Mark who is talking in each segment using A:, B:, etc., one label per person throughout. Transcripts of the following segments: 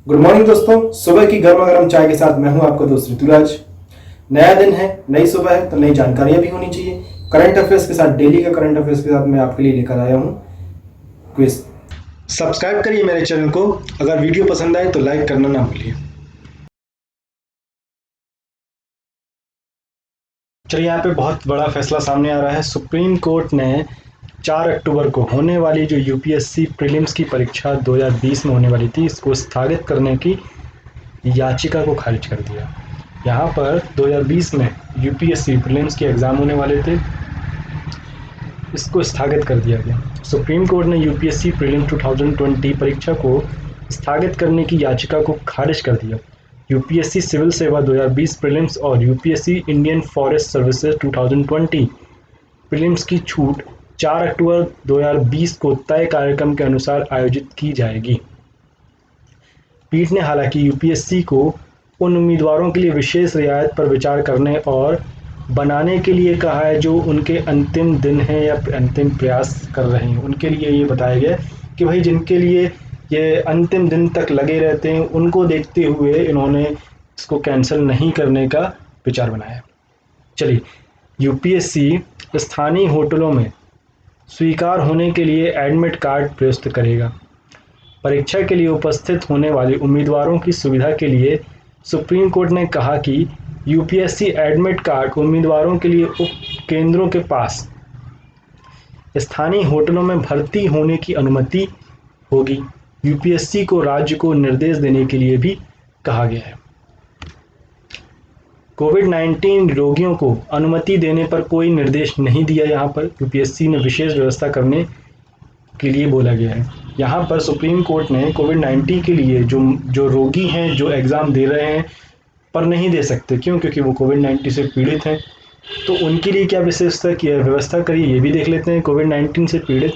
A: Good morning दोस्तों। सुबह की गर्मा गर्म चाय के साथ मैं हूं आपका दोस्त ऋतुराज। नया दिन है, नई सुबह है, तो नई जानकारियां भी होनी चाहिए। करंट अफेयर्स के साथ, डेली का करंट अफेयर्स के साथ मैं आपके लिए लेकर आया हूं क्विज। सब्सक्राइब करिए मेरे चैनल को। अगर वीडियो पसंद आए तो लाइक करना ना भूलिए। चलिए, यहाँ पे बहुत बड़ा फैसला सामने आ रहा है। सुप्रीम कोर्ट ने 4 अक्टूबर को होने वाली जो यूपीएससी प्रीलिम्स की परीक्षा 2020 में होने वाली थी, इसको स्थगित करने की याचिका को खारिज कर दिया। यहाँ पर 2020 में यूपीएससी प्रीलिम्स के एग्ज़ाम होने वाले थे, इसको स्थगित कर दिया गया। सुप्रीम कोर्ट ने यूपीएससी प्रीलिम्स 2020 परीक्षा को स्थगित करने की याचिका को खारिज कर दिया। यूपीएससी सिविल सेवा 2020 प्रीलिम्स और UPSC Indian forest services 2020 prelims की छूट 4 अक्टूबर 2020 को तय कार्यक्रम के अनुसार आयोजित की जाएगी। पीठ ने हालांकि यूपीएससी को उन उम्मीदवारों के लिए विशेष रियायत पर विचार करने और बनाने के लिए कहा है जो उनके अंतिम दिन हैं या अंतिम प्रयास कर रहे हैं। उनके लिए ये बताया गया कि भाई जिनके लिए ये अंतिम दिन तक लगे रहते हैं, उनको देखते हुए इन्होंने इसको कैंसिल नहीं करने का विचार बनाया। चलिए, यूपीएससी स्थानीय होटलों में स्वीकार होने के लिए एडमिट कार्ड प्रस्तुत करेगा। परीक्षा के लिए उपस्थित होने वाले उम्मीदवारों की सुविधा के लिए सुप्रीम कोर्ट ने कहा कि यूपीएससी एडमिट कार्ड उम्मीदवारों के लिए उप केंद्रों के पास स्थानीय होटलों में भर्ती होने की अनुमति होगी। यूपीएससी को राज्य को निर्देश देने के लिए भी कहा गया है। कोविड-19 रोगियों को अनुमति देने पर कोई निर्देश नहीं दिया। यहाँ पर यूपीएससी ने विशेष व्यवस्था करने के लिए बोला गया है। यहाँ पर सुप्रीम कोर्ट ने कोविड-19 के लिए जो रोगी हैं, जो एग्ज़ाम दे रहे हैं पर नहीं दे सकते, क्यों? क्योंकि वो कोविड-19 से पीड़ित हैं, तो उनके लिए क्या विशेषता की व्यवस्था करी, ये भी देख लेते हैं। कोविड-19 से पीड़ित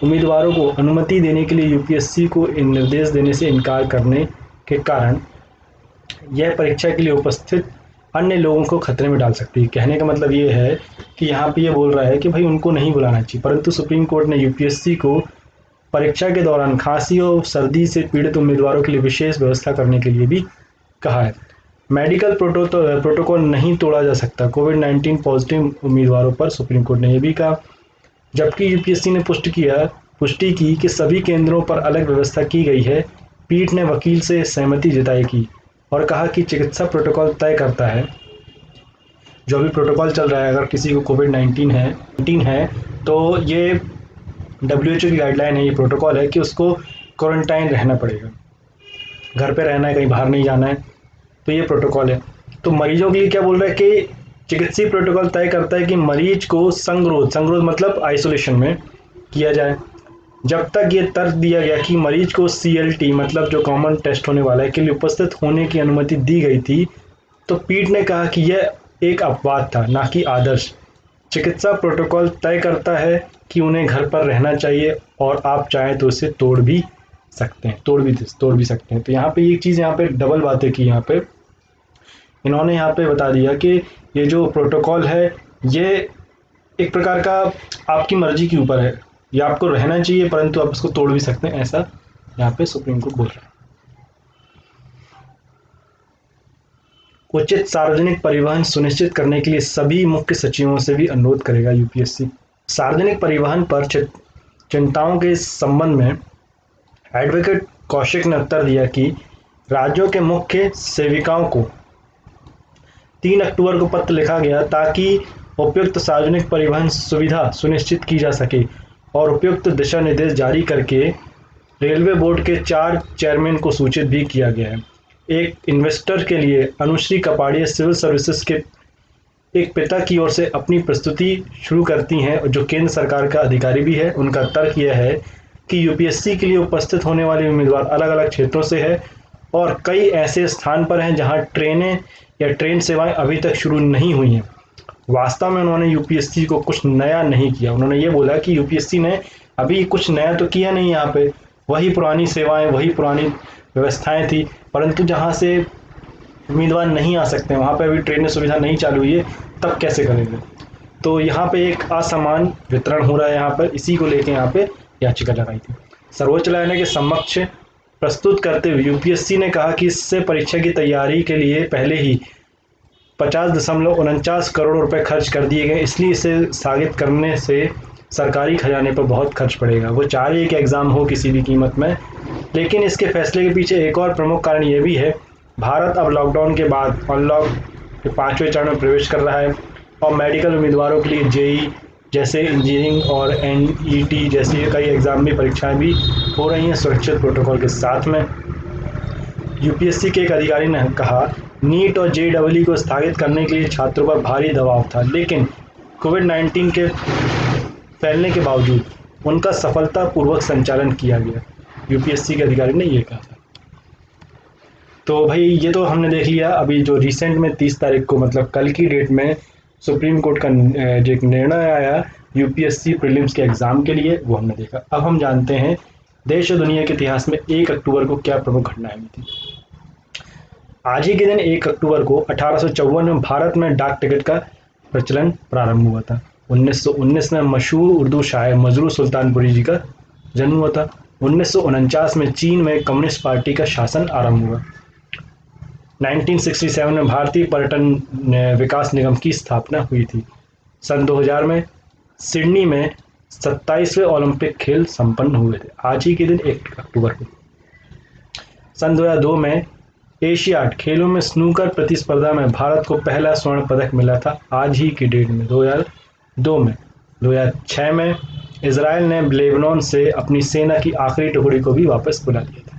A: उम्मीदवारों को अनुमति देने के लिए यूपीएससी को इन निर्देश देने से इनकार करने के कारण यह परीक्षा के लिए उपस्थित अन्य लोगों को खतरे में डाल सकती है। कहने का मतलब ये है कि यहाँ पे ये बोल रहा है कि भाई उनको नहीं बुलाना चाहिए, परंतु सुप्रीम कोर्ट ने यूपीएससी को परीक्षा के दौरान खांसी और सर्दी से पीड़ित उम्मीदवारों के लिए विशेष व्यवस्था करने के लिए भी कहा है। मेडिकल प्रोटोकॉल नहीं तोड़ा जा सकता कोविड-19 पॉजिटिव उम्मीदवारों पर, सुप्रीम कोर्ट ने यह भी कहा। जबकि यूपीएससी ने पुष्टि की कि सभी केंद्रों पर अलग व्यवस्था की गई है। पीठ ने वकील से सहमति जताई की और कहा कि चिकित्सा प्रोटोकॉल तय करता है, जो भी प्रोटोकॉल चल रहा है, अगर किसी को कोविड-19 है तो ये WHO की गाइडलाइन है, ये प्रोटोकॉल है कि उसको क्वारंटाइन रहना पड़ेगा, घर पे रहना है, कहीं बाहर नहीं जाना है, तो ये प्रोटोकॉल है। तो मरीजों के लिए क्या बोल रहा है कि चिकित्सीय प्रोटोकॉल तय करता है कि मरीज को संगरोध मतलब आइसोलेशन में किया जाए। जब तक ये तर्क दिया गया कि मरीज को CLT मतलब जो कॉमन टेस्ट होने वाला है के लिए उपस्थित होने की अनुमति दी गई थी, तो पीठ ने कहा कि यह एक अपवाद था, ना कि आदर्श। चिकित्सा प्रोटोकॉल तय करता है कि उन्हें घर पर रहना चाहिए और आप चाहें तो इसे तोड़ भी सकते हैं। तो यहाँ पे एक चीज़, यहाँ पे डबल बातें की। यहाँ पे इन्होंने यहाँ पे बता दिया कि ये जो प्रोटोकॉल है, ये एक प्रकार का आपकी मर्जी के ऊपर है, ये आपको रहना चाहिए परंतु आप इसको तोड़ भी सकते हैं, ऐसा यहाँ पे सुप्रीम कोर्ट बोल रहा है। उचित सार्वजनिक परिवहन सुनिश्चित करने के लिए सभी मुख्य सचिवों से भी अनुरोध करेगा यूपीएससी। सार्वजनिक परिवहन पर चिंताओं के संबंध में एडवोकेट कौशिक ने उत्तर दिया कि राज्यों के मुख्य सेविकाओं को 3 अक्टूबर को पत्र लिखा गया ताकि उपयुक्त सार्वजनिक परिवहन सुविधा सुनिश्चित की जा सके और उपयुक्त दिशा निर्देश जारी करके रेलवे बोर्ड के 4 चेयरमैन को सूचित भी किया गया है। एक इन्वेस्टर के लिए अनुश्री कपाड़िया सिविल सर्विसेज के एक पिता की ओर से अपनी प्रस्तुति शुरू करती हैं, जो केंद्र सरकार का अधिकारी भी है। उनका तर्क यह है कि यूपीएससी के लिए उपस्थित होने वाले उम्मीदवार अलग अलग क्षेत्रों से है और कई ऐसे स्थान पर हैं जहां ट्रेनें या ट्रेन सेवाएं अभी तक शुरू नहीं हुई हैं। वास्तव में उन्होंने यूपीएससी को कुछ नया नहीं किया। उन्होंने ये बोला कि यूपीएससी ने अभी कुछ नया तो किया नहीं, यहाँ पे वही पुरानी सेवाएं, वही पुरानी व्यवस्थाएं थी, परंतु जहाँ से उम्मीदवार नहीं आ सकते वहाँ पे अभी ट्रेन सुविधा नहीं चालू हुई है, तब कैसे करेंगे? तो यहाँ पे एक असमान वितरण हो रहा है यहाँ पर, इसी को लेके यहाँ पे याचिका लगाई थी। सर्वोच्च न्यायालय के समक्ष प्रस्तुत करते हुए यूपीएससी ने कहा कि इससे परीक्षा की तैयारी के लिए पहले ही 50.49 करोड़ रुपए खर्च कर दिए गए, इसलिए इसे स्थगित करने से सरकारी खजाने पर बहुत खर्च पड़ेगा। वो चाह रही है कि एग्ज़ाम हो किसी भी कीमत में, लेकिन इसके फैसले के पीछे एक और प्रमुख कारण ये भी है, भारत अब लॉकडाउन के बाद अनलॉक के 5वें चरण में प्रवेश कर रहा है और मेडिकल उम्मीदवारों के लिए जेई जैसे इंजीनियरिंग और एनईटी जैसी कई एग्ज़ाम भी परीक्षाएं भी हो रही हैं सुरक्षित प्रोटोकॉल के साथ में। यूपीएससी के एक अधिकारी ने कहा, नीट और जेईई को स्थगित करने के लिए छात्रों पर भारी दबाव था, लेकिन कोविड-19 के फैलने के बावजूद उनका सफलतापूर्वक संचालन किया गया। यूपीएससी के अधिकारी ने ये कहा था। तो भाई ये तो हमने देख लिया। अभी जो रिसेंट में 30 तारीख को मतलब कल की डेट में सुप्रीम कोर्ट का जो एक निर्णय आया यूपीएससी प्रीलिम्स के एग्ज़ाम के लिए, वो हमने देखा। अब हम जानते हैं देश और दुनिया के इतिहास में 1 अक्टूबर को क्या प्रमुख घटनाएं हुई थी। आज ही के दिन 1 अक्टूबर को 1854 में भारत में डाक टिकट का प्रचलन प्रारंभ हुआ था। 1919 में मशहूर उर्दू शायर मजरू सुल्तानपुरी जी का जन्म हुआ था। 1949 में चीन में कम्युनिस्ट पार्टी का शासन आरंभ हुआ। 1967 में भारतीय पर्यटन विकास निगम की स्थापना हुई थी। सन 2000 में सिडनी में 27वें ओलंपिक खेल संपन्न हुए थे, आज ही के दिन 1 अक्टूबर को। सन 2002 में एशियाड खेलों में स्नूकर प्रतिस्पर्धा में भारत को पहला स्वर्ण पदक मिला था, आज ही की डेट में 2002 में। 2006 में इजराइल ने लेबनान से अपनी सेना की आखिरी टुकड़ी को भी वापस बुला लिया था।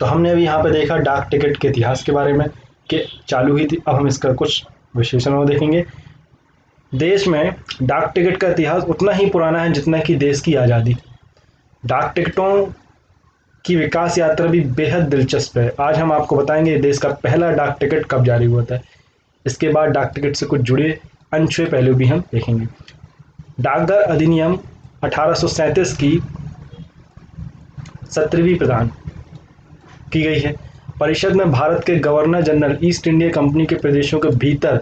A: तो हमने अभी यहाँ पे देखा डाक टिकट के इतिहास के बारे में कि चालू हुई थी। अब हम इसका कुछ विशेषणों देखेंगे। देश में डाक टिकट का इतिहास उतना ही पुराना है जितना कि देश की आज़ादी। डाक टिकटों की विकास यात्रा भी बेहद दिलचस्प है। आज हम आपको बताएंगे देश का पहला डाक टिकट कब जारी हुआ था। इसके बाद डाक टिकट से कुछ जुड़े अनछुए पहलू भी हम देखेंगे। डाकघर अधिनियम 1837 की 17वीं प्रदान की गई है। परिषद में भारत के governor general east India company के प्रदेशों के भीतर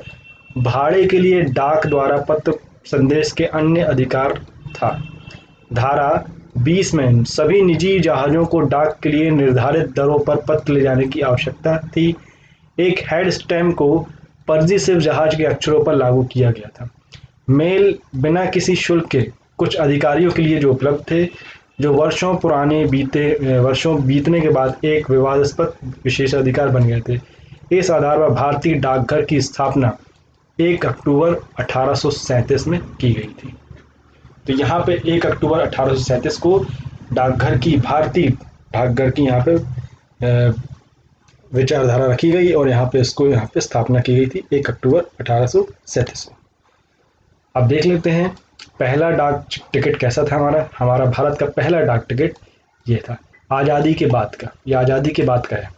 A: भाड़े के लिए डाक द्वारा पत्र संदेश के अन्य अधिकार था। धारा 20 में सभी निजी जहाज़ों को डाक के लिए निर्धारित दरों पर पत्र ले जाने की आवश्यकता थी। एक हेड स्टैम्प को फर्जी सिर्फ जहाज के अक्षरों पर लागू किया गया था। मेल बिना किसी शुल्क के कुछ अधिकारियों के लिए जो उपलब्ध थे, जो वर्षों बीतने के बाद एक विवादास्पद विशेषाधिकार बन गए थे। इस आधार पर भारतीय डाकघर की स्थापना 1 अक्टूबर 1837 में की गई थी। तो यहाँ पे 1 अक्टूबर 1837 को भारतीय डाकघर की यहाँ पे विचारधारा रखी गई और यहाँ पे स्थापना की गई थी 1 अक्टूबर 1837 को। अब देख लेते हैं पहला डाक टिकट कैसा था। हमारा भारत का पहला डाक टिकट ये था आज़ादी के बाद का। ये आज़ादी के बाद का है।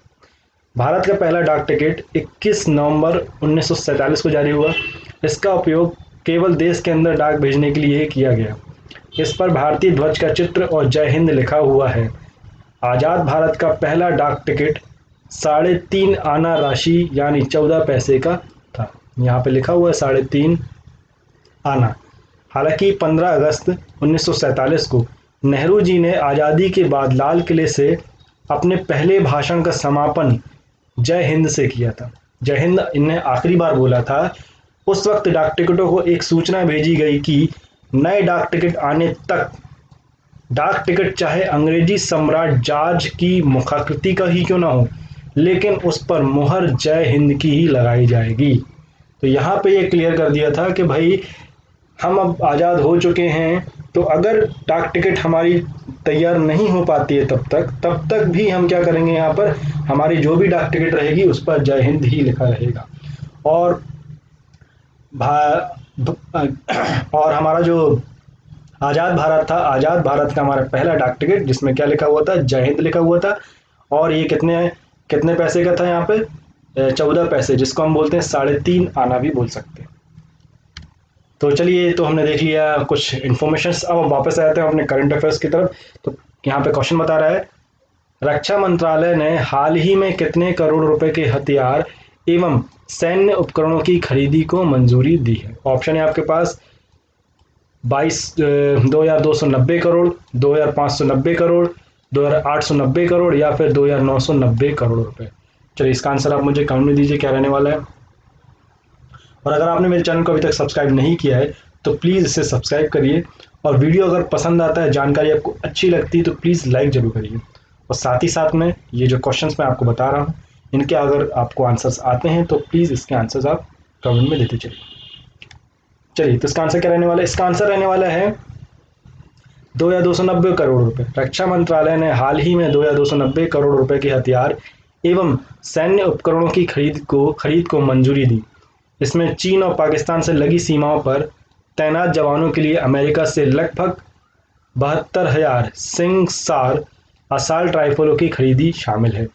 A: भारत का पहला डाक टिकट 21 नवंबर 1947 को जारी हुआ। इसका उपयोग केवल देश के अंदर डाक भेजने के लिए किया गया। इस पर भारतीय ध्वज का चित्र और जय हिंद लिखा हुआ है। आज़ाद भारत का पहला डाक टिकट 3.5 आना राशि यानी 14 पैसे का था। यहाँ पे लिखा हुआ है 3.5 आना। हालांकि 15 अगस्त 1947 को नेहरू जी ने आज़ादी के बाद लाल किले से अपने पहले भाषण का समापन जय हिंद से किया था। जय हिंद इन्हें आखिरी बार बोला था। उस वक्त डाक टिकटों को एक सूचना भेजी गई कि नए डाक टिकट आने तक डाक टिकट चाहे अंग्रेजी सम्राट जॉर्ज की मुखाकृति का ही क्यों ना हो, लेकिन उस पर मुहर जय हिंद की ही लगाई जाएगी। तो यहाँ पे ये क्लियर कर दिया था कि भाई हम अब आज़ाद हो चुके हैं, तो अगर डाक टिकट हमारी तैयार नहीं हो पाती है तब तक भी हम क्या करेंगे, यहाँ पर हमारी जो भी डाक टिकट रहेगी उस पर जय हिंद ही लिखा रहेगा। और हमारा जो आज़ाद भारत था, आज़ाद भारत का हमारा पहला डाक टिकट जिसमें क्या लिखा हुआ था, जय हिंद लिखा हुआ था। और ये कितने पैसे का था, यहाँ पे 14 पैसे, जिसको हम बोलते हैं 3.5 आना भी बोल सकते हैं। तो चलिए, तो हमने देख लिया कुछ इन्फॉर्मेशन। अब वापस आते हैं अपने करंट अफेयर्स की तरफ। तो यहाँ पे क्वेश्चन बता रहा है, रक्षा मंत्रालय ने हाल ही में कितने करोड़ रुपए के हथियार एवं सैन्य उपकरणों की खरीदी को मंजूरी दी है। ऑप्शन है आपके पास 22,290 करोड़, 2,590 करोड़, 2890 करोड़ या फिर 2990 करोड़ रुपए। चलिए इसका आंसर आप मुझे कमेंट में दीजिए क्या रहने वाला है। और अगर आपने मेरे चैनल को अभी तक सब्सक्राइब नहीं किया है तो प्लीज़ इसे सब्सक्राइब करिए, और वीडियो अगर पसंद आता है, जानकारी आपको अच्छी लगती है तो प्लीज़ लाइक जरूर करिए। और साथ ही साथ में ये जो क्वेश्चंस मैं आपको बता रहा हूँ इनके अगर आपको आंसर्स आते हैं तो प्लीज़ इसके आंसर्स आप कमेंट में देते चलिए। चलिए तो इसका आंसर क्या रहने वाला है? इसका आंसर रहने वाला है 2 या 290 करोड़ रुपए। रक्षा मंत्रालय ने हाल ही में 2 या 290 करोड़ रुपए के हथियार एवं सैन्य उपकरणों की खरीद को मंजूरी दी। इसमें चीन और पाकिस्तान से लगी सीमाओं पर तैनात जवानों के लिए अमेरिका से लगभग 72,000 सिंगसार असाल्ट राइफलों की खरीदी शामिल है।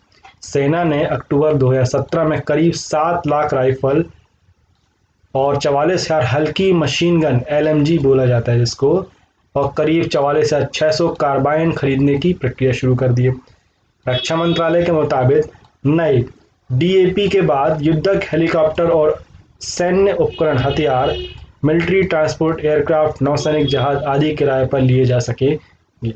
A: सेना ने अक्टूबर 2017 में करीब 7 लाख राइफल और 44,000 हल्की मशीन गन LMG बोला जाता है जिसको, और करीब 44,600 कार्बाइन खरीदने की प्रक्रिया शुरू कर दी है। रक्षा मंत्रालय के मुताबिक नए DAP के बाद युद्धक हेलीकॉप्टर और सैन्य उपकरण, हथियार, मिलिट्री ट्रांसपोर्ट एयरक्राफ्ट, नौसैनिक जहाज आदि किराए पर लिए जा सकेंगे।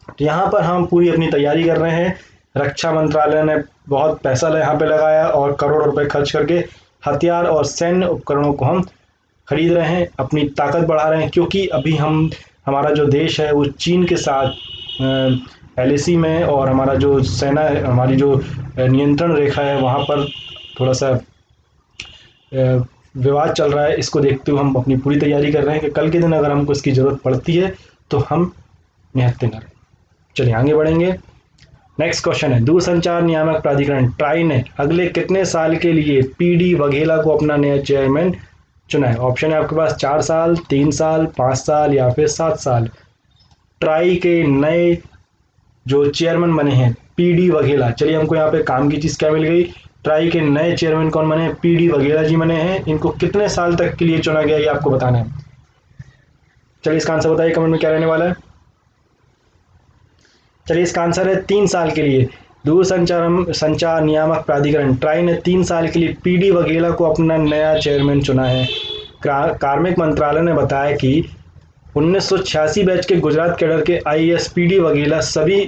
A: तो यहाँ पर हम पूरी अपनी तैयारी कर रहे हैं। रक्षा मंत्रालय ने बहुत पैसा यहाँ पे लगाया और करोड़ों रुपए खर्च करके हथियार और सैन्य उपकरणों को हम खरीद रहे हैं, अपनी ताकत बढ़ा रहे हैं, क्योंकि अभी हमारा जो देश है वो चीन के साथ LAC में, और हमारा जो सेना है, हमारी जो नियंत्रण रेखा है वहाँ पर थोड़ा सा विवाद चल रहा है। इसको देखते हुए हम अपनी पूरी तैयारी कर रहे हैं कि कल के दिन अगर हमको इसकी ज़रूरत पड़ती है तो हम निहत्थे न रहें। चलिए आगे बढ़ेंगे। नेक्स्ट क्वेश्चन है, दूरसंचार नियामक प्राधिकरण ट्राई ने अगले कितने साल के लिए PD वघेला को अपना नया चेयरमैन चुना है? ऑप्शन है आपके पास 4 साल, 3 साल, 5 साल या फिर 7 साल। ट्राई के नए जो चेयरमैन बने हैं PD वघेला। चलिए हमको यहाँ पे काम की चीज़ क्या मिल गई? ट्राई के नए चेयरमैन कौन बने हैं? PD वघेला जी बने हैं। इनको कितने साल तक के लिए चुना गया ये आपको बताना है। चलिए इसका आंसर बताइए कमेंट में क्या रहने वाला है। चलिए इसका आंसर है 3 साल के लिए। संचार नियामक प्राधिकरण ट्राई ने 3 साल के लिए PD वघेला को अपना नया चेयरमैन चुना है। कार्मिक मंत्रालय ने बताया कि 1986 बैच के गुजरात कैडर के IAS PD वघेला सभी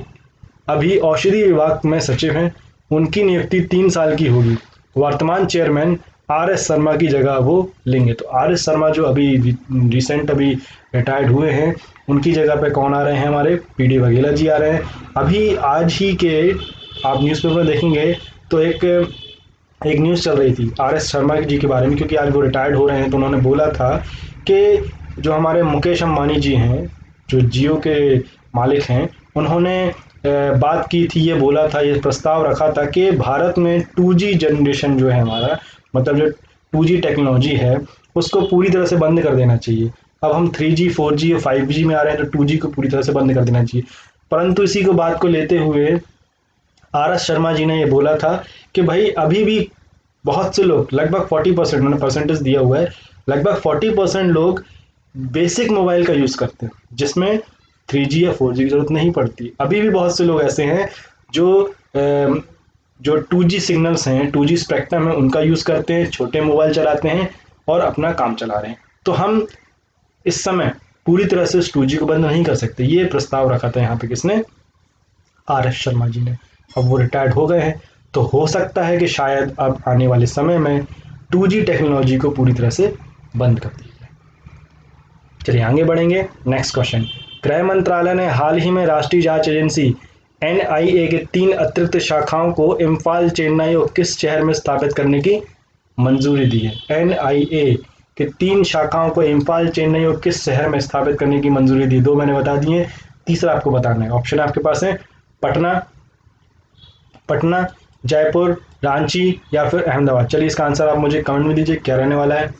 A: अभी औषधि विभाग में सचिव हैं। उनकी नियुक्ति 3 साल की होगी। वर्तमान चेयरमैन RS शर्मा की जगह वो लेंगे। तो RS शर्मा जो अभी रिसेंट अभी रिटायर्ड हुए हैं, उनकी जगह पे कौन आ रहे हैं? हमारे PD वघेला जी आ रहे हैं। अभी आज ही के आप न्यूज़पेपर में देखेंगे तो एक न्यूज़ चल रही थी RS शर्मा जी के बारे में, क्योंकि आज वो रिटायर्ड हो रहे हैं। तो उन्होंने बोला था कि जो हमारे मुकेश अंबानी जी हैं, जो जियो के मालिक हैं, उन्होंने बात की थी, ये बोला था, ये प्रस्ताव रखा था कि भारत में 2G जनरेशन जो है हमारा, मतलब जो 2G टेक्नोलॉजी है उसको पूरी तरह से बंद कर देना चाहिए। अब हम 3G 4G और 5G में आ रहे हैं तो 2G को पूरी तरह से बंद कर देना चाहिए। परंतु इसी को बात को लेते हुए RS शर्मा जी ने ये बोला था कि भाई अभी भी बहुत से लोग, लगभग 40%, उन्होंने परसेंटेज दिया हुआ है, लगभग 40% लोग बेसिक मोबाइल का यूज़ करते हैं जिसमें 3G या 4G की ज़रूरत नहीं पड़ती। अभी भी बहुत से लोग ऐसे हैं जो 2G सिग्नल्स हैं, 2G स्पेक्ट्रम है, उनका यूज़ करते हैं, छोटे मोबाइल चलाते हैं और अपना काम चला रहे हैं। तो हम इस समय पूरी तरह से इस 2G को बंद नहीं कर सकते। ये प्रस्ताव रखा था यहाँ पे किसने? RS शर्मा जी ने। अब वो रिटायर्ड हो गए हैं, तो हो सकता है कि शायद अब आने वाले समय में 2G टेक्नोलॉजी को पूरी तरह से बंद कर दिया जाए। चलिए आगे बढ़ेंगे। नेक्स्ट क्वेश्चन, गृह मंत्रालय ने हाल ही में राष्ट्रीय जांच एजेंसी NIA के 3 अतिरिक्त शाखाओं को इम्फाल, चेन्नई और किस शहर में स्थापित करने की मंजूरी दी है? NIA के 3 शाखाओं को इम्फाल, चेन्नई और किस शहर में स्थापित करने की मंजूरी दी? 2 मैंने बता दिए, तीसरा आपको बताना है। ऑप्शन आपके पास है पटना, जयपुर, रांची या फिर अहमदाबाद। चलिए इसका आंसर आप मुझे कमेंट में दीजिए क्या रहने वाला है।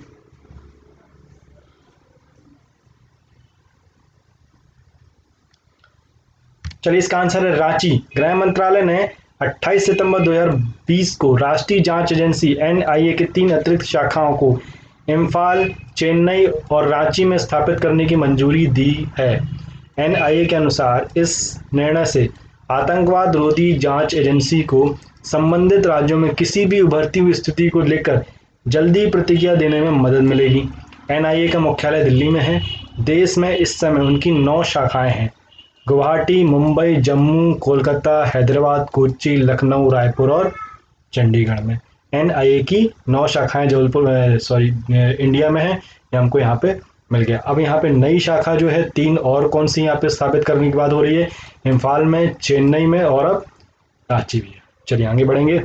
A: चलिए इसका आंसर है रांची। गृह मंत्रालय ने 28 सितंबर 2020 को राष्ट्रीय जांच एजेंसी NIA के 3 अतिरिक्त शाखाओं को इम्फाल, चेन्नई और रांची में स्थापित करने की मंजूरी दी है। NIA के अनुसार इस निर्णय से आतंकवाद रोधी जांच एजेंसी को संबंधित राज्यों में किसी भी उभरती हुई स्थिति को लेकर जल्दी प्रतिक्रिया देने में मदद मिलेगी। NIA का मुख्यालय दिल्ली में है। देश में इस समय उनकी 9 शाखाएं हैं। गुवाहाटी, मुंबई, जम्मू, कोलकाता, हैदराबाद, कोच्चि, लखनऊ, रायपुर और चंडीगढ़ में। NIA की 9 शाखाएं जबलपुर इंडिया में है, ये हमको यहाँ पे मिल गया। अब यहाँ पे नई शाखा जो है 3 और कौन सी यहाँ पे स्थापित करने की बात हो रही है, इम्फाल में, चेन्नई में और अब रांची भी है। चलिए आगे बढ़ेंगे।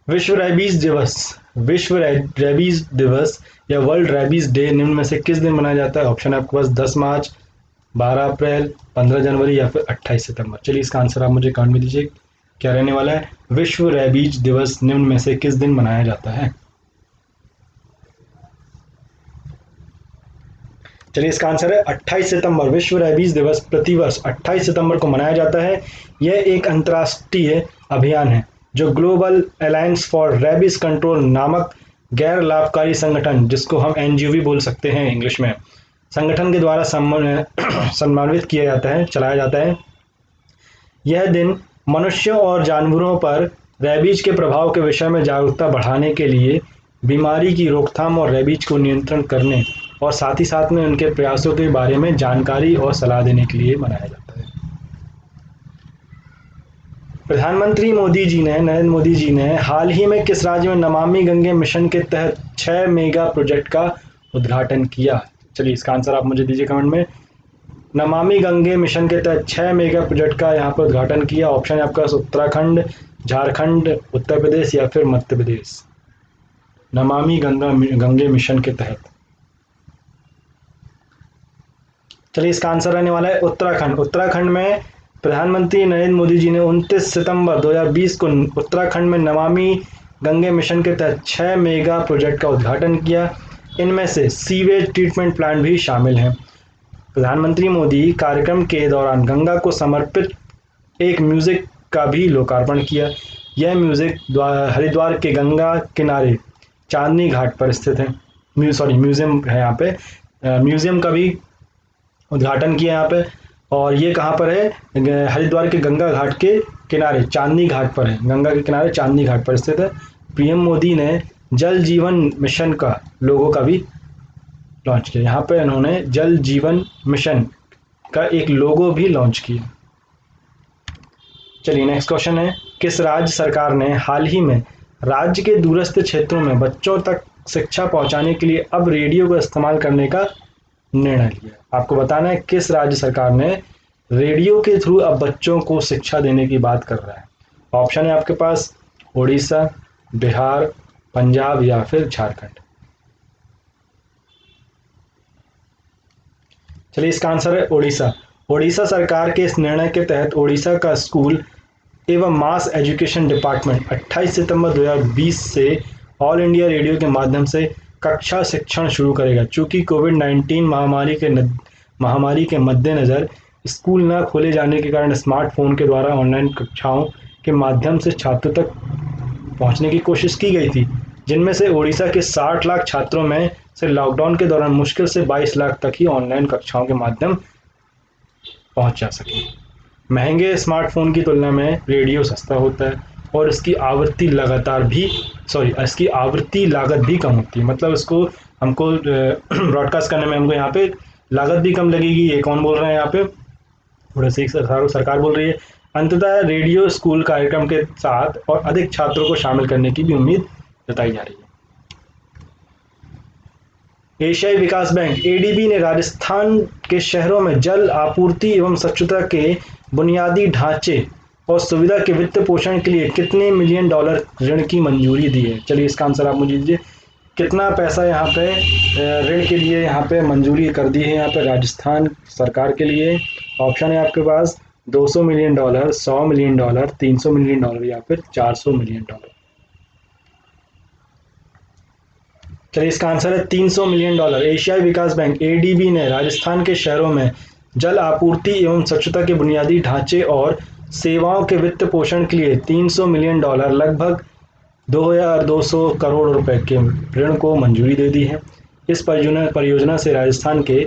A: विश्व रेबीज दिवस या वर्ल्ड रेबीज डे निम्न में से किस दिन मनाया जाता है? ऑप्शन है आपके पास 10 मार्च, 12 अप्रैल, 15 जनवरी या फिर 28 सितंबर। चलिए इसका आंसर आप मुझे कमेंट में दीजिए, क्या रहने वाला है? विश्व रेबीज दिवस निम्न में से किस दिन मनाया जाता है? चलिए इसका आंसर है 28 सितंबर। विश्व रेबीज दिवस प्रतिवर्ष 28 सितंबर को मनाया जाता है। यह एक अंतर्राष्ट्रीय अभियान है जो global alliance for rabies control नामक गैर लाभकारी संगठन, जिसको हम NGO भी बोल सकते हैं इंग्लिश में, संगठन के द्वारा सम्मानित किया जाता है, चलाया जाता है। यह दिन मनुष्यों और जानवरों पर रेबीज के प्रभाव के विषय में जागरूकता बढ़ाने के लिए, बीमारी की रोकथाम और रेबीज को नियंत्रण करने और साथ ही साथ में उनके प्रयासों के बारे में जानकारी और सलाह देने के लिए मनाया जाता है। प्रधानमंत्री नरेंद्र मोदी जी ने हाल ही में किस राज्य में नमामि गंगे मिशन के तहत 6 मेगा प्रोजेक्ट का उद्घाटन किया? चलिए इसका आंसर आप मुझे दीजिए कमेंट में। नमामि गंगे मिशन के तहत 6 मेगा प्रोजेक्ट का यहाँ पर उद्घाटन किया। ऑप्शन है आपका उत्तराखंड, झारखंड, उत्तर प्रदेश या फिर मध्य प्रदेश। नमामि गंगे मिशन के तहत, चलिए इसका आंसर रहने वाला है उत्तराखंड। उत्तराखंड में प्रधानमंत्री नरेंद्र मोदी जी ने 29 सितंबर 2020 को उत्तराखंड में नमामि गंगे मिशन के तहत 6 मेगा प्रोजेक्ट का उद्घाटन किया। इनमें से सीवेज ट्रीटमेंट प्लांट भी शामिल हैं। प्रधानमंत्री मोदी कार्यक्रम के दौरान गंगा को समर्पित एक म्यूजिक का भी लोकार्पण किया। यह म्यूजिक हरिद्वार के गंगा किनारे चांदनी घाट पर स्थित है। म्यूजियम है यहाँ पे, म्यूजियम का भी उद्घाटन किया यहाँ पे। और ये कहाँ पर है? हरिद्वार के गंगा घाट के किनारे चांदनी घाट पर है, गंगा के किनारे चांदनी घाट पर स्थित है। PM मोदी ने जल जीवन मिशन का लोगो का भी लॉन्च किया। यहाँ पे इन्होंने जल जीवन मिशन का एक लोगो भी लॉन्च किया। चलिए नेक्स्ट क्वेश्चन है, किस राज्य सरकार ने हाल ही में राज्य के दूरस्थ क्षेत्रों में बच्चों तक शिक्षा पहुंचाने के लिए अब रेडियो का इस्तेमाल करने का निर्णय लिया? आपको बताना है किस राज्य सरकार ने रेडियो के थ्रू अब बच्चों को शिक्षा देने की बात कर रहा है। ऑप्शन है आपके पास उड़ीसा, बिहार, पंजाब या फिर झारखंड। चलिए इसका आंसर है उड़ीसा। उड़ीसा सरकार के इस निर्णय के तहत उड़ीसा का स्कूल एवं मास एजुकेशन डिपार्टमेंट 28 सितंबर 2020 से ऑल इंडिया रेडियो के माध्यम से कक्षा शिक्षण शुरू करेगा। चूंकि कोविड-19 महामारी के मद्देनज़र स्कूल न खोले जाने के कारण स्मार्टफोन के द्वारा ऑनलाइन कक्षाओं के माध्यम से छात्रों तक पहुंचने की कोशिश की गई थी, जिनमें से उड़ीसा के 60 लाख छात्रों में से लॉकडाउन के दौरान मुश्किल से 22 लाख तक ही ऑनलाइन कक्षाओं के माध्यम पहुंच जा सके। महंगे स्मार्टफोन की तुलना में रेडियो सस्ता होता है और इसकी आवृत्ति लागत भी कम होती है। मतलब इसको हमको ब्रॉडकास्ट करने में हमको यहाँ पे लागत भी कम लगेगी। ये कौन बोल रहे हैं यहाँ पे? उड़ीसा सरकार बोल रही है। अंततः रेडियो स्कूल कार्यक्रम के साथ और अधिक छात्रों को शामिल करने की भी उम्मीद जताई जा रही है। एशियाई विकास बैंक ADB ने राजस्थान के शहरों में जल आपूर्ति एवं स्वच्छता के बुनियादी ढांचे और सुविधा के वित्त पोषण के लिए कितने $1 मिलियन ऋण की मंजूरी दी है? चलिए इसका आंसर आप मुझे दीजिए। कितना पैसा यहाँ पे ऋण के लिए यहाँ पे मंजूरी कर दी है यहाँ पे राजस्थान सरकार के लिए? ऑप्शन है आपके पास $200 मिलियन, $100 मिलियन, $300 मिलियन या फिर $400 मिलियन। चलिए इसका आंसर है $300 मिलियन। एशियाई विकास बैंक ADB ने राजस्थान के शहरों में जल आपूर्ति एवं स्वच्छता के बुनियादी ढांचे और सेवाओं के वित्त पोषण के लिए $300 मिलियन लगभग 2200 करोड़ रुपए के ऋण को मंजूरी दे दी है। इस परियोजना से राजस्थान के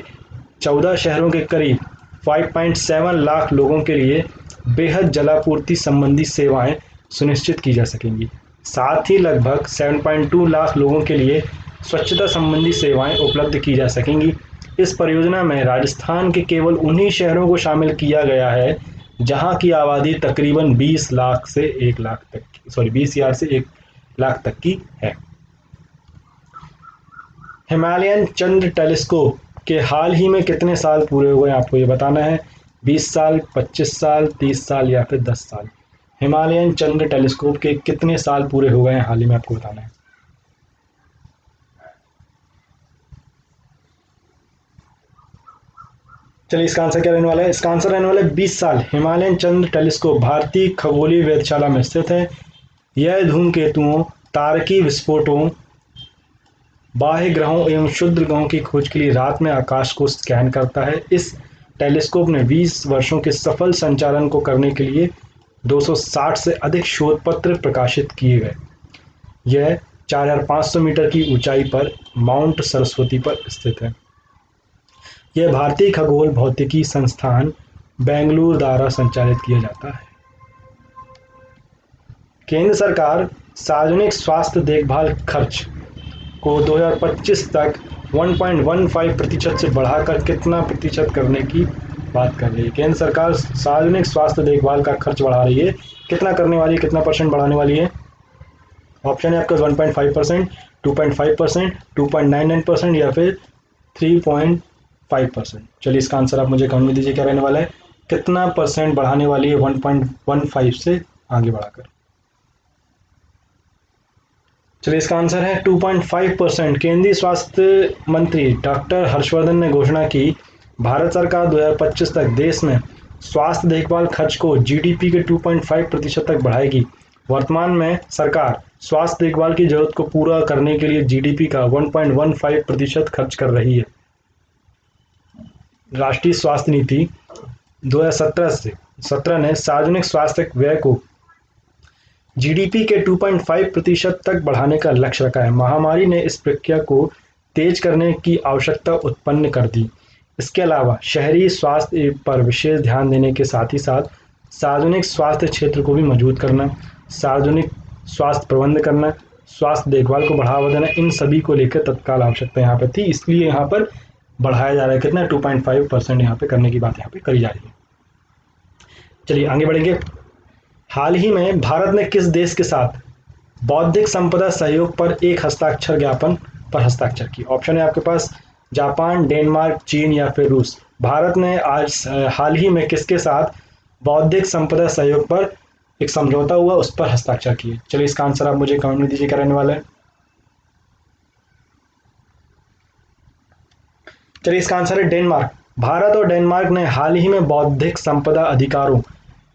A: 14 शहरों के करीब 5.7 लाख लोगों के लिए बेहद जलापूर्ति संबंधी सेवाएं सुनिश्चित की जा सकेंगी। साथ ही लगभग 7.2 लाख लोगों के लिए स्वच्छता संबंधी सेवाएं उपलब्ध की जा सकेंगी। इस परियोजना में राजस्थान के केवल उन्हीं शहरों को शामिल किया गया है जहां की आबादी तकरीबन 20 लाख से 1 लाख तक 20,000 से 1 लाख तक की है। हिमालयन चंद्र टेलीस्कोप के हाल ही में कितने साल पूरे हुए आपको ये बताना है। 20 साल, 25 साल, 30 साल या फिर 10 साल। हिमालयन चंद्र टेलीस्कोप के कितने साल पूरे हो गए हैं हाल ही में आपको बताना है। चलिए इसका आंसर क्या रहने वाला है। इसका आंसर रहने वाला है 20 साल। हिमालयन चंद्र टेलीस्कोप भारतीय खगोलीय वेधशाला में स्थित है। यह धूमकेतुओं, तारकीय विस्फोटों, बाह्य ग्रहों एवं क्षुद्र ग्रहों की खोज के लिए रात में आकाश को स्कैन करता है। इस टेलीस्कोप ने 20 वर्षों के सफल संचालन को करने के लिए 260 से अधिक शोध पत्र प्रकाशित किए गए। यह 4,500 मीटर की ऊंचाई पर माउंट सरस्वती पर स्थित है। यह भारतीय खगोल भौतिकी संस्थान बेंगलुरु द्वारा संचालित किया जाता है। केंद्र सरकार सार्वजनिक स्वास्थ्य देखभाल खर्च को 2025 तक 1.15% से बढ़ाकर कितना प्रतिशत करने की बात कर रही है। केंद्र सरकार सार्वजनिक स्वास्थ्य देखभाल का खर्च बढ़ा रही है। कितना करने वाली है, कितना परसेंट बढ़ाने वाली है। ऑप्शन है आपका 1.5%, 2.5%, 2.99% या फिर 3.5%। चलिए इसका आंसर आप मुझे कमेंट में दीजिए क्या रहने वाला है। कितना परसेंट बढ़ाने वाली है 1.15 से आगे बढ़ाकर। चलिए इसका आंसर है 2.5%। केंद्रीय स्वास्थ्य मंत्री डॉक्टर हर्षवर्धन ने घोषणा की भारत सरकार 2025 तक देश में स्वास्थ्य देखभाल खर्च को जीडीपी के 2.5% तक बढ़ाएगी। वर्तमान में सरकार स्वास्थ्य देखभाल की जरूरत को पूरा करने के लिए जीडीपी का 1.15% खर्च कर रही है। राष्ट्रीय स्वास्थ्य नीति 2017 ने सार्वजनिक स्वास्थ्य व्यय को जीडीपी के 2.5% तक बढ़ाने का लक्ष्य रखा है। महामारी ने इस प्रक्रिया को तेज करने की आवश्यकता उत्पन्न कर दी। इसके अलावा शहरी स्वास्थ्य पर विशेष ध्यान देने के साथ ही साथ सार्वजनिक स्वास्थ्य क्षेत्र को भी मजबूत करना, सार्वजनिक स्वास्थ्य प्रबंध करना, स्वास्थ्य देखभाल को बढ़ावा देना, इन सभी को लेकर तत्काल आवश्यकता यहाँ पर थी। इसलिए यहाँ पर बढ़ाया जा रहा है। कितना 2.5% यहाँ पे करने की बात यहाँ पे करी जा रही है। चलिए आगे बढ़ेंगे। हाल ही में भारत ने किस देश के साथ बौद्धिक संपदा सहयोग पर एक हस्ताक्षर ज्ञापन पर हस्ताक्षर की। ऑप्शन है आपके पास जापान, डेनमार्क, चीन या फिर रूस। भारत ने आज हाल ही में किसके साथ बौद्धिक संपदा सहयोग पर एक समझौता हुआ उस पर हस्ताक्षर किए। चलिए इसका आंसर आप मुझे कमेंट में दीजिए क्या रहने वाला है। चलिए इसका आंसर है डेनमार्क। भारत और डेनमार्क ने हाल ही में बौद्धिक संपदा अधिकारों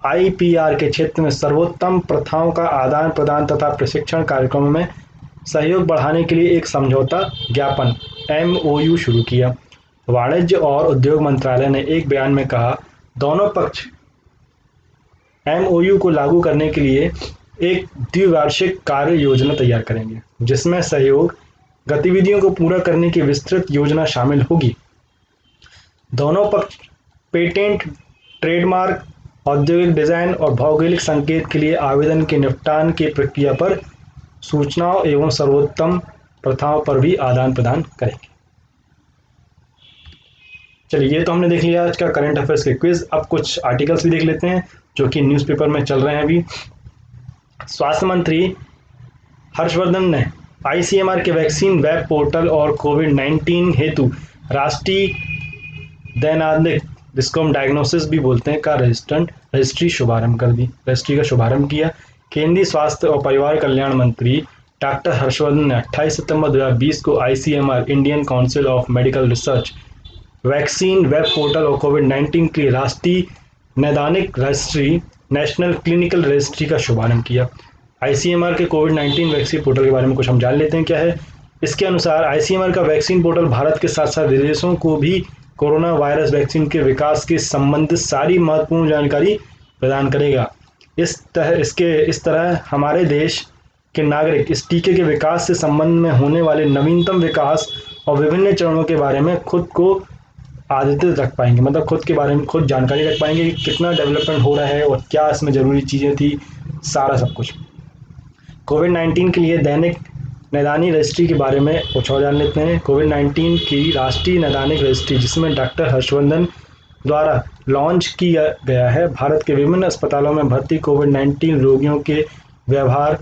A: आईपीआर के क्षेत्र में सर्वोत्तम प्रथाओं का आदान प्रदान तथा प्रशिक्षण कार्यक्रमों में सहयोग बढ़ाने के लिए एक समझौता ज्ञापन एमओयू शुरू किया। वाणिज्य और उद्योग मंत्रालय ने एक बयान में कहा, दोनों पक्ष एमओयू को लागू करने के लिए एक द्विवार्षिक कार्य योजना तैयार करेंगे, जिसमें सहयोग गतिविधियों को पूरा करने की विस्तृत योजना शामिल होगी। दोनों पक्ष पेटेंट, ट्रेडमार्क, औद्योगिक डिजाइन और भौगोलिक संकेत के लिए आवेदन के निपटान की प्रक्रिया पर सूचनाओं एवं सर्वोत्तम प्रथाओं पर भी आदान प्रदान करेंगे। चलिए ये तो हमने देख लिया आज का करंट अफेयर्स के क्विज। अब कुछ आर्टिकल्स भी देख लेते हैं जो कि न्यूज़पेपर में चल रहे हैं अभी। स्वास्थ्य मंत्री हर्षवर्धन ने आईसीएमआर के वैक्सीन वेब पोर्टल और कोविड-19 हेतु राष्ट्रीय दैनिक, जिसको हम डायग्नोसिस भी बोलते हैं, का रजिस्ट्री का शुभारंभ किया। केंद्रीय स्वास्थ्य और परिवार कल्याण मंत्री डॉक्टर हर्षवर्धन ने 28 सितंबर 2020 को ICMR Indian council of medical research vaccine web portal और कोविड-19 के लिए राष्ट्रीय नैदानिक रजिस्ट्री नेशनल क्लिनिकल रजिस्ट्री का शुभारंभ किया। आईसीएमआर के कोविड-19 वैक्सीन पोर्टल के बारे में कुछ हम जान लेते हैं क्या है। इसके अनुसार आईसीएमआर का वैक्सीन पोर्टल भारत के साथ साथ विदेशों को भी कोरोना वायरस वैक्सीन के विकास के संबंधित सारी महत्वपूर्ण जानकारी प्रदान करेगा। इस तरह हमारे देश के नागरिक इस टीके के विकास से संबंध में होने वाले नवीनतम विकास और विभिन्न चरणों के बारे में खुद को आदित्य रख पाएंगे, मतलब खुद के बारे में खुद जानकारी रख पाएंगे कि कितना डेवलपमेंट हो रहा है और क्या इसमें ज़रूरी चीज़ें थी, सारा सब कुछ। कोविड-19 के लिए दैनिक नैदानिक रजिस्ट्री के बारे में कुछ और जान लेते हैं। कोविड-19 की राष्ट्रीय नैदानिक रजिस्ट्री, जिसमें डॉक्टर हर्षवर्धन द्वारा लॉन्च किया गया है, भारत के विभिन्न अस्पतालों में भर्ती कोविड-19 रोगियों के व्यवहार,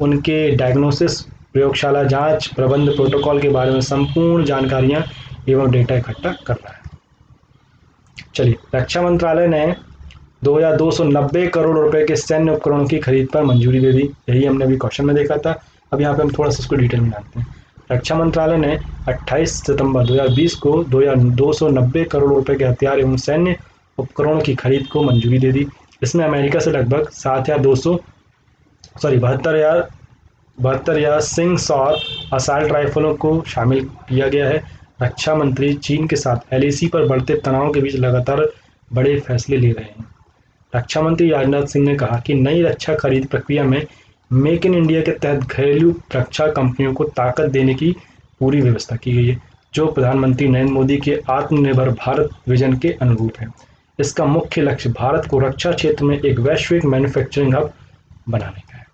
A: उनके डायग्नोसिस, प्रयोगशाला जांच, प्रबंध, प्रोटोकॉल के बारे में संपूर्ण जानकारियां एवं डेटा इकट्ठा कर रहा है। चलिए, रक्षा मंत्रालय ने 2290 करोड़ रुपए के सैन्य उपकरणों की खरीद पर मंजूरी दे दी। यही हमने अभी क्वेश्चन में देखा था। अब यहाँ पे हम थोड़ा सा इसको डिटेल में जानते हैं। रक्षा मंत्रालय ने 28 सितंबर 2020 को 290 करोड़ रुपए के हथियार एवं सैन्य उपकरणों की खरीद को मंजूरी दे दी। इसमें अमेरिका से लगभग 72 या सिंग सौर असाल्ट राइफलों को शामिल किया गया है। रक्षा मंत्री चीन के साथ LAC पर बढ़ते तनाव के बीच लगातार बड़े फैसले ले रहे हैं। रक्षा मंत्री राजनाथ सिंह ने कहा कि नई रक्षा खरीद प्रक्रिया में मेक इन इंडिया के तहत घरेलू रक्षा कंपनियों को ताकत देने की पूरी व्यवस्था की गई है, जो प्रधानमंत्री नरेंद्र मोदी के आत्मनिर्भर भारत विजन के अनुरूप है। इसका मुख्य लक्ष्य भारत को रक्षा क्षेत्र में एक वैश्विक मैन्युफैक्चरिंग हब बनाने का है।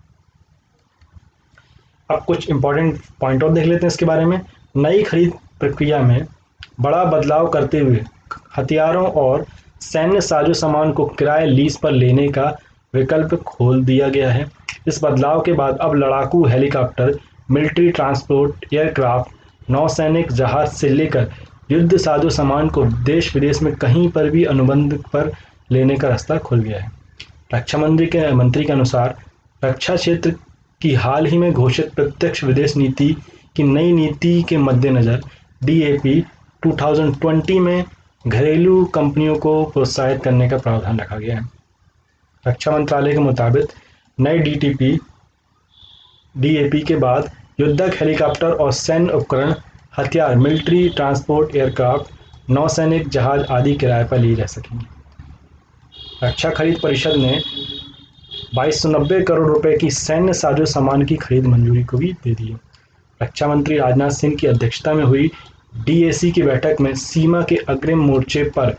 A: अब कुछ इंपॉर्टेंट पॉइंट और देख लेते हैं इसके बारे में। नई खरीद प्रक्रिया में बड़ा बदलाव करते हुए हथियारों और सैन्य साजो सामान को किराए लीज पर लेने का विकल्प खोल दिया गया है। इस बदलाव के बाद अब लड़ाकू हेलीकॉप्टर, मिलिट्री ट्रांसपोर्ट एयरक्राफ्ट, नौसैनिक जहाज से लेकर युद्ध साजो सामान को देश विदेश में कहीं पर भी अनुबंध पर लेने का रास्ता खुल गया है। रक्षा मंत्री के अनुसार रक्षा क्षेत्र की हाल ही में घोषित प्रत्यक्ष विदेश नीति की नई नीति के मद्देनजर DAP 2020 में घरेलू कंपनियों को प्रोत्साहित करने का प्रावधान रखा गया है। रक्षा मंत्रालय के मुताबिक नए DAP के बाद युद्धक हेलीकॉप्टर और सैन्य उपकरण, हथियार, मिलिट्री ट्रांसपोर्ट एयरक्राफ्ट, नौसैनिक जहाज आदि किराए पर लिए जा सकेंगे। रक्षा खरीद परिषद ने 2290 करोड़ रुपए की सैन्य साजो सामान की खरीद मंजूरी को भी दे दी है। रक्षा मंत्री राजनाथ सिंह की अध्यक्षता में हुई DAC की बैठक में सीमा के अग्रिम मोर्चे पर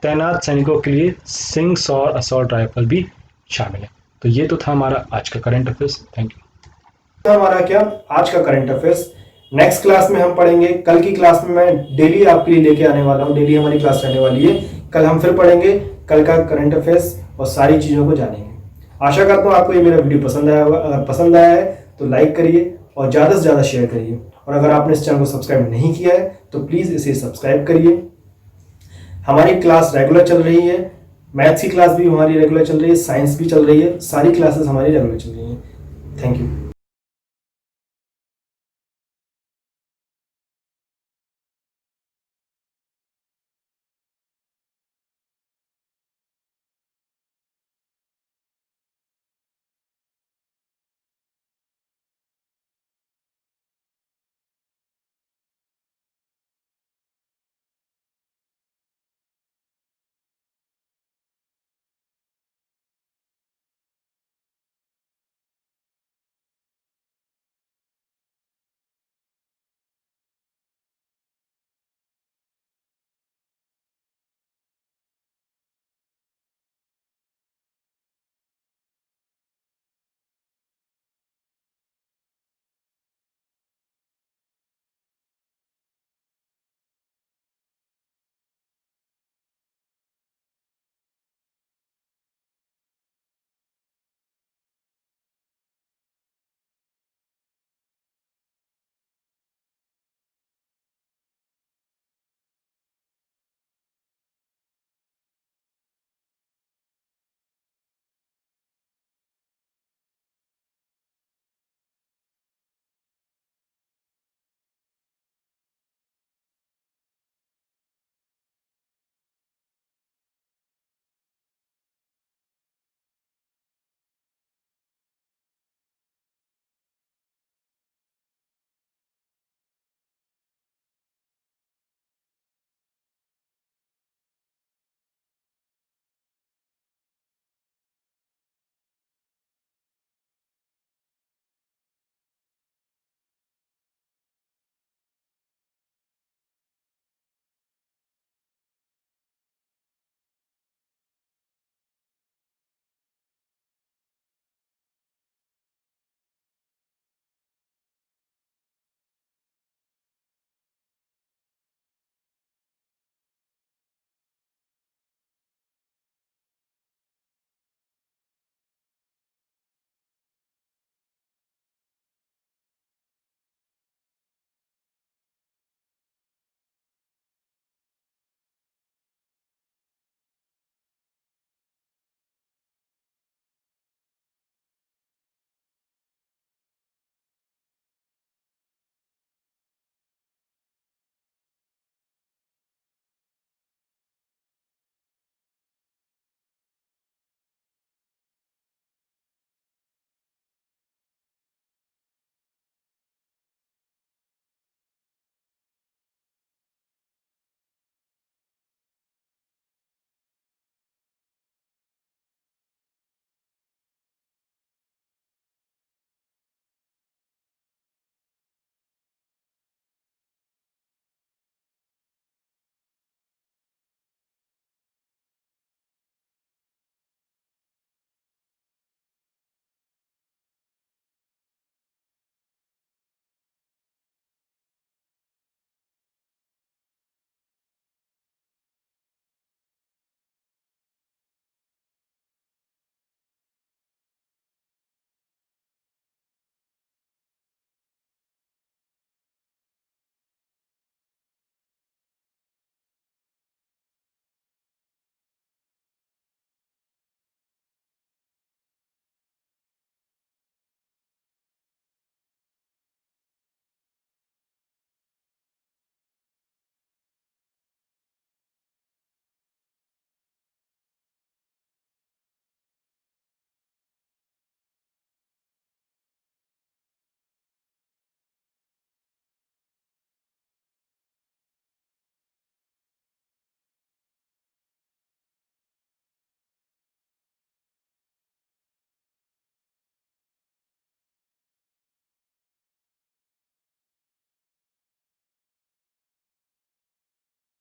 A: तैनात सैनिकों के लिए सिंग सौर असॉल्ट राइफल भी शामिल है। तो ये तो था हमारा आज का करंट अफेयर्स। Thank you.
B: हमारा क्या आज का करंट अफेयर्स। नेक्स्ट क्लास में हम पढ़ेंगे। कल की क्लास में मैं डेली आपके लिए लेके आने वाला हूँ। डेली हमारी क्लास रहने वाली है। कल हम फिर पढ़ेंगे कल का करंट अफेयर्स और सारी चीजों को जानेंगे। आशा करता हूँ आपको ये मेरा वीडियो पसंद आया होगा। अगर पसंद आया है तो लाइक करिए और ज़्यादा से ज़्यादा शेयर करिए। और अगर आपने इस चैनल को सब्सक्राइब नहीं किया है तो प्लीज़ इसे सब्सक्राइब करिए। हमारी क्लास रेगुलर चल रही है। मैथ्स की क्लास भी हमारी रेगुलर चल रही है, साइंस भी चल रही है, सारी क्लासेस हमारी रेगुलर चल रही हैं। Thank you.